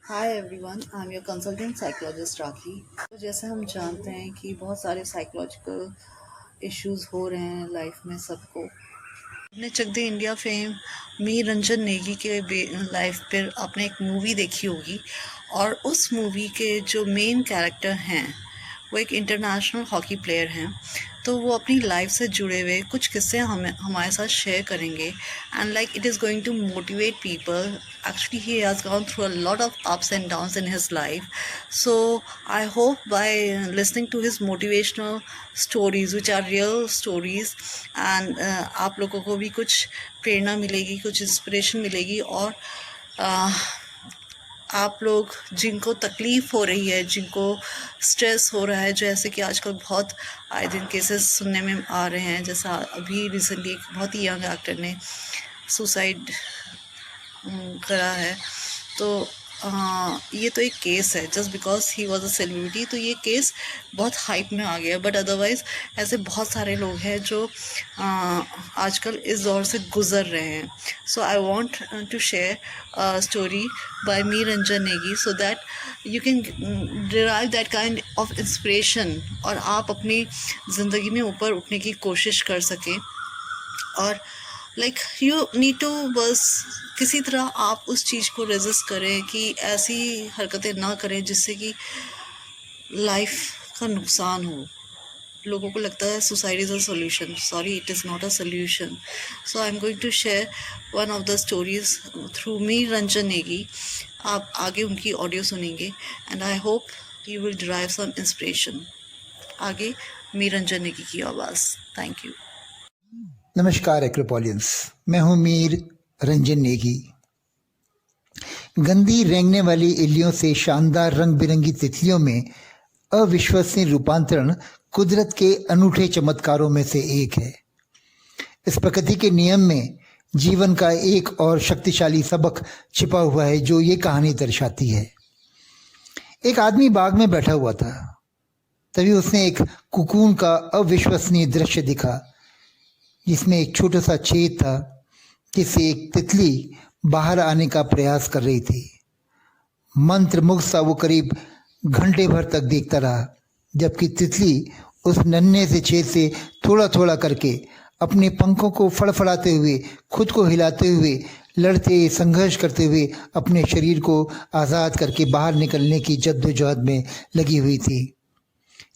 Hi everyone, I am your consultant psychologist Rakhi. तो जैसे हम जानते हैं कि बहुत सारे साइकोलॉजिकल इश्यूज हो रहे हैं लाइफ में सबको। आपने चक दे इंडिया फेम मीर रंजन नेगी के लाइफ पर आपने एक मूवी देखी होगी, और उस मूवी के जो मेन कैरेक्टर हैं वो एक इंटरनेशनल हॉकी प्लेयर हैं। तो वो अपनी लाइफ से जुड़े हुए कुछ किस्से हमारे साथ शेयर करेंगे, and like it is going to motivate people. Actually, he has gone through a lot of ups and downs in his life. So I hope by listening to his motivational stories, which are real stories, and आप लोगों को भी कुछ प्रेरणा मिलेगी, कुछ inspiration मिलेगी, और आप लोग जिनको तकलीफ़ हो रही है, जिनको स्ट्रेस हो रहा है, जैसे कि आजकल बहुत आए दिन केसेस सुनने में आ रहे हैं, जैसा अभी रिसेंटली एक बहुत ही यंग एक्टर ने सुसाइड करा है। तो ये तो एक केस है, just because he was a celebrity, तो ये केस बहुत हाइप में आ गया। बट अदरवाइज़ ऐसे बहुत सारे लोग हैं जो आजकल इस दौर से गुज़र रहे हैं। So I want to share story by me Ranjan Negi, so that you can derive that kind of inspiration, और आप अपनी ज़िंदगी में ऊपर उठने की कोशिश कर सकें। और लाइक यू नीड टू बस किसी तरह आप उस चीज़ को रेजिस्ट करें कि ऐसी हरकतें ना करें जिससे कि लाइफ का नुकसान हो। लोगों को लगता है suicide is a solution. Sorry, it is not a solution. So I am going to share one of the stories through me Ranjan Negi. आप आगे उनकी ऑडियो सुनेंगे, and I hope you will derive some inspiration. आगे me Ranjan Negi की आवाज़. Thank you. नमस्कार Acropolians, मैं हूं मीर रंजन नेगी। गंदी रेंगने वाली इल्लियों से शानदार रंग बिरंगी तितलियों में अविश्वसनीय रूपांतरण कुदरत के अनूठे चमत्कारों में से एक है। इस प्रकृति के नियम में जीवन का एक और शक्तिशाली सबक छिपा हुआ है जो ये कहानी दर्शाती है। एक आदमी बाग में बैठा हुआ था, तभी उसने एक कुकून का अविश्वसनीय दृश्य दिखा जिसमें एक छोटा सा छेद था जिससे एक तितली बाहर आने का प्रयास कर रही थी। मंत्रमुग्ध सा वो करीब घंटे भर तक देखता रहा, जबकि तितली उस नन्हे से छेद से थोड़ा थोड़ा करके अपने पंखों को फड़फड़ाते हुए, खुद को हिलाते हुए, लड़ते संघर्ष करते हुए अपने शरीर को आज़ाद करके बाहर निकलने की जद्दोजहद में लगी हुई थी।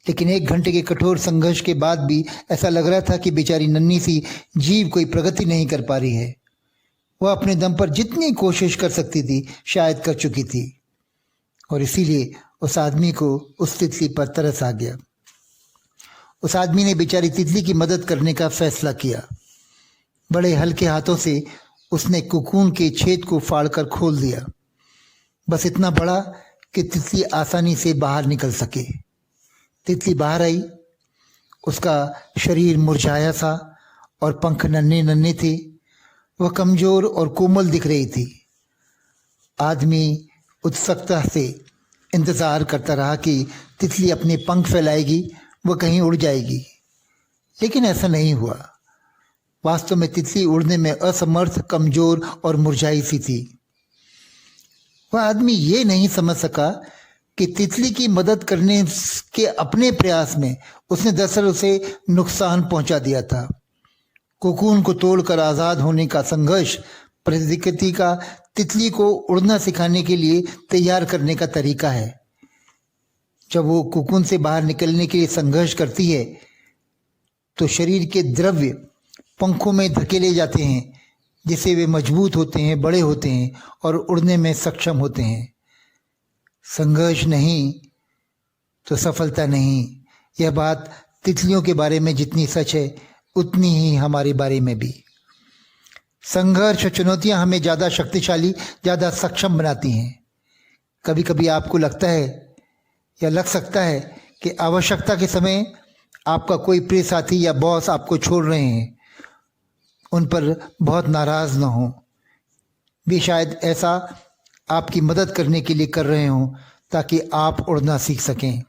लेकिन 1 घंटे के कठोर संघर्ष के बाद भी ऐसा लग रहा था कि बेचारी नन्ही सी जीव कोई प्रगति नहीं कर पा रही है। वह अपने दम पर जितनी कोशिश कर सकती थी शायद कर चुकी थी, और इसीलिए उस आदमी को उस तितली पर तरस आ गया। उस आदमी ने बेचारी तितली की मदद करने का फैसला किया। बड़े हल्के हाथों से उसने कुकून के छेद को फाड़कर खोल दिया, बस इतना बड़ा कि तितली आसानी से बाहर निकल सके। तितली बाहर आई। उसका शरीर मुरझाया सा और पंख नन्हे नन्हे थे। वह कमजोर और कोमल दिख रही थी। आदमी उत्सुकता से इंतजार करता रहा कि तितली अपने पंख फैलाएगी, वह कहीं उड़ जाएगी, लेकिन ऐसा नहीं हुआ। वास्तव में तितली उड़ने में असमर्थ, कमजोर और मुरझाई सी थी। वह आदमी ये नहीं समझ सका कि तितली की मदद करने के अपने प्रयास में उसने दरअसल उसे नुकसान पहुंचा दिया था। कोकून को तोड़कर आज़ाद होने का संघर्ष प्रकृति का तितली को उड़ना सिखाने के लिए तैयार करने का तरीका है। जब वो कोकून से बाहर निकलने के लिए संघर्ष करती है तो शरीर के द्रव्य पंखों में धकेले जाते हैं, जिससे वे मजबूत होते हैं, बड़े होते हैं और उड़ने में सक्षम होते हैं। संघर्ष नहीं तो सफलता नहीं। यह बात तितलियों के बारे में जितनी सच है उतनी ही हमारे बारे में भी। संघर्ष और चुनौतियां हमें ज़्यादा शक्तिशाली, ज़्यादा सक्षम बनाती हैं। कभी कभी आपको लगता है या लग सकता है कि आवश्यकता के समय आपका कोई प्रिय साथी या बॉस आपको छोड़ रहे हैं। उन पर बहुत नाराज़ ना हो। वे शायद ऐसा आपकी मदद करने के लिए कर रहे हों ताकि आप उड़ना सीख सकें।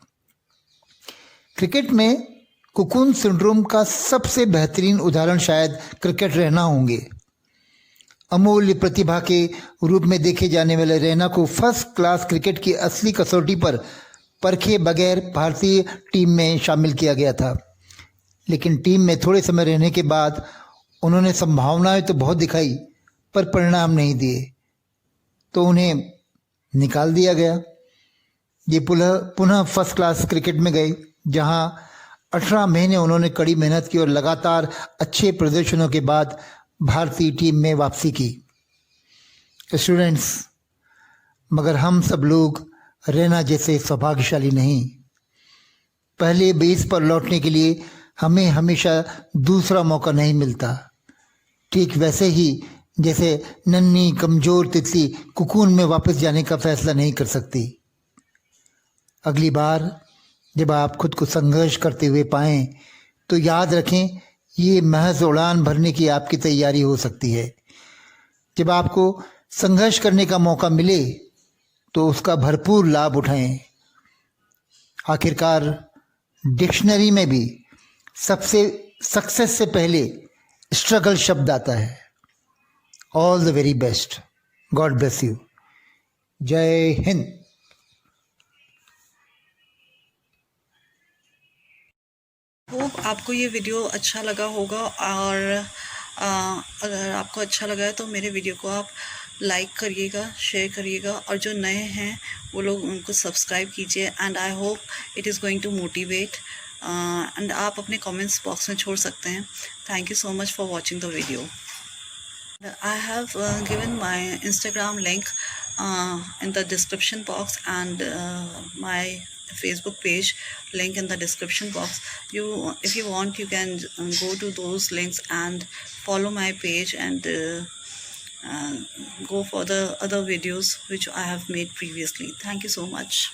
क्रिकेट में कुकून सिंड्रोम का सबसे बेहतरीन उदाहरण शायद क्रिकेट रहना होंगे। अमूल्य प्रतिभा के रूप में देखे जाने वाले रैना को फर्स्ट क्लास क्रिकेट की असली कसौटी पर परखे बगैर भारतीय टीम में शामिल किया गया था। लेकिन टीम में थोड़े समय रहने के बाद उन्होंने संभावनाएं तो बहुत दिखाई पर परिणाम नहीं दिए, तो उन्हें निकाल दिया गया। ये पुनः फर्स्ट क्लास क्रिकेट में गए, जहां 18 महीने उन्होंने कड़ी मेहनत की और लगातार अच्छे प्रदर्शनों के बाद भारतीय टीम में वापसी की। स्टूडेंट्स, मगर हम सब लोग रैना जैसे सौभाग्यशाली नहीं। पहले बेस पर लौटने के लिए हमें हमेशा दूसरा मौका नहीं मिलता। ठीक वैसे ही जैसे नन्ही कमजोर तितली कुकून में वापस जाने का फैसला नहीं कर सकती। अगली बार जब आप खुद को संघर्ष करते हुए पाएं तो याद रखें, ये महज उड़ान भरने की आपकी तैयारी हो सकती है। जब आपको संघर्ष करने का मौका मिले तो उसका भरपूर लाभ उठाएं। आखिरकार डिक्शनरी में भी सबसे सक्सेस से पहले स्ट्रगल शब्द आता है। All the very best. God bless you. जय हिंद। होप आपको ये वीडियो अच्छा लगा होगा, और अगर आपको अच्छा लगा है तो मेरे वीडियो को आप लाइक करिएगा, शेयर करिएगा, और जो नए हैं वो लोग उनको सब्सक्राइब कीजिए। And I hope it is going to motivate. एंड आप अपने कमेंट्स बॉक्स में छोड़ सकते हैं। Thank you so much for watching the video. I have given my Instagram link in the description box, and my Facebook page link in the description box. If you want, you can go to those links and follow my page, and go for the other videos which I have made previously. Thank you so much.